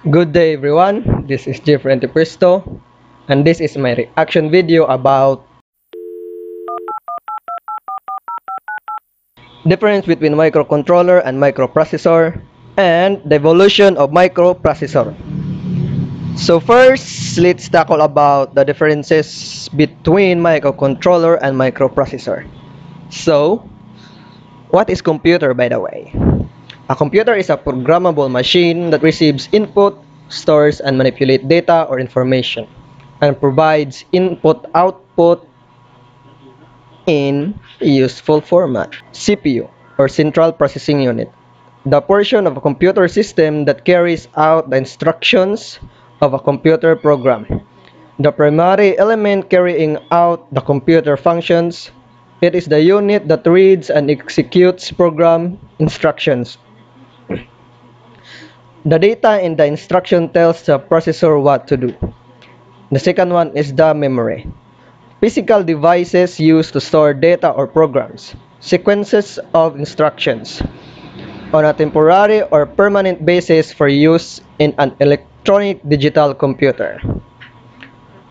Good day everyone, this is Jeffrey Antipresto and this is my reaction video about difference between microcontroller and microprocessor and the evolution of microprocessor. So first, let's tackle about the differences between microcontroller and microprocessor. So, what is computer by the way? A computer is a programmable machine that receives input, stores and manipulates data or information, and provides input-output in a useful format. CPU, or Central Processing Unit, the portion of a computer system that carries out the instructions of a computer program. The primary element carrying out the computer functions. It is the unit that reads and executes program instructions. The data in the instruction tells the processor what to do. The second one is the memory. Physical devices used to store data or programs. Sequences of instructions on a temporary or permanent basis for use in an electronic digital computer.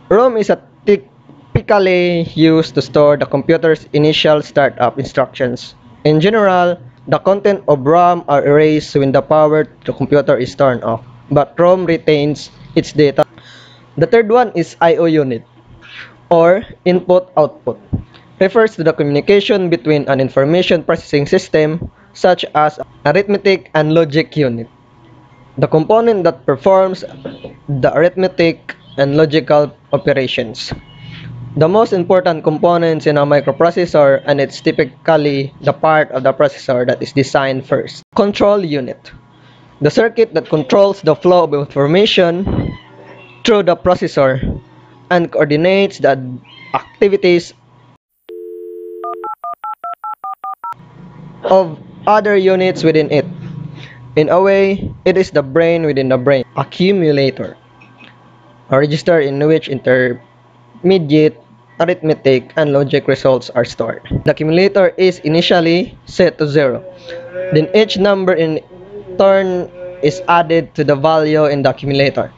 ROM is typically used to store the computer's initial startup instructions. In general, the content of RAM are erased when the power to the computer is turned off, but ROM retains its data. The third one is I/O unit, or input-output. Refers to the communication between an information processing system, such as arithmetic and logic unit. The component that performs the arithmetic and logical operations. The most important components in a microprocessor, and it's typically the part of the processor that is designed first. Control unit. The circuit that controls the flow of information through the processor and coordinates the activities of other units within it. In a way, it is the brain within the brain. Accumulator, a register in which intermediate arithmetic and logic results are stored. The accumulator is initially set to 0. Then each number in turn is added to the value in the accumulator.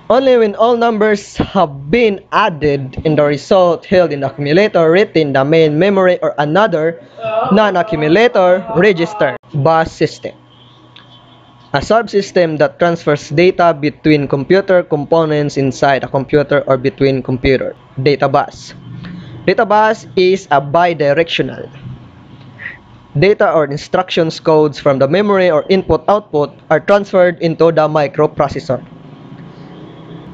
Only when all numbers have been added in the result held in the accumulator written the main memory or another non-accumulator register. Bus system, a subsystem that transfers data between computer components inside a computer or between computers. Data bus. Data bus is a bidirectional. Data or instructions codes from the memory or input-output are transferred into the microprocessor.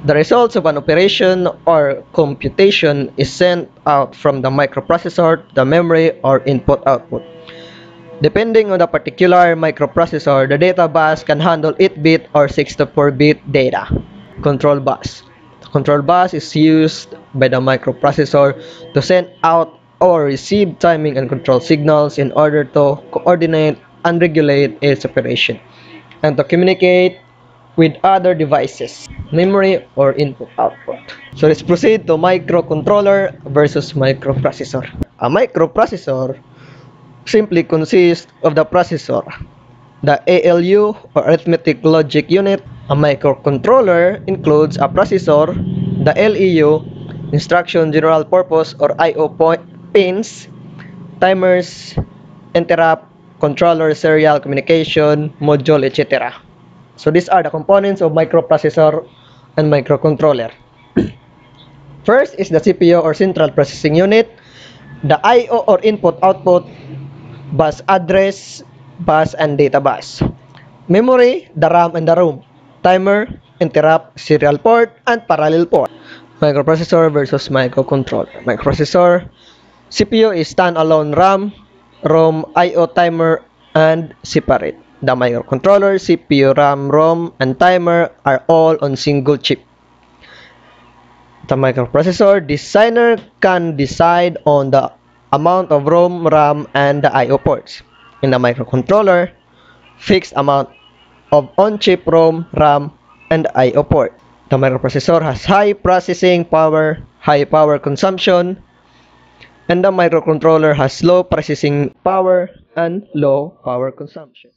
The results of an operation or computation is sent out from the microprocessor to the memory or input-output. Depending on the particular microprocessor, the data bus can handle 8-bit or 64-bit data. Control bus. The control bus is used by the microprocessor to send out or receive timing and control signals in order to coordinate and regulate its operation and to communicate with other devices, memory or input-output. So let's proceed to microcontroller versus microprocessor. A microprocessor simply consists of the processor, the ALU or arithmetic logic unit. A microcontroller includes a processor, the LEU, instruction general purpose or IO pins, timers, interrupt, controller, serial communication, module, etc. So these are the components of microprocessor and microcontroller. First is the CPU or Central Processing Unit, the I/O or input-output, bus address, bus and data bus. Memory, the RAM and the ROM. Timer, interrupt, serial port, and parallel port. Microprocessor versus microcontroller. Microprocessor, CPU is standalone RAM, ROM, I/O timer, and separate. The microcontroller, CPU, RAM, ROM, and timer are all on single chip. The microprocessor designer can decide on the amount of ROM, RAM, and the I/O ports. In the microcontroller, fixed amount of on-chip ROM, RAM, and I/O port. The microprocessor has high processing power, high power consumption, and the microcontroller has low processing power and low power consumption.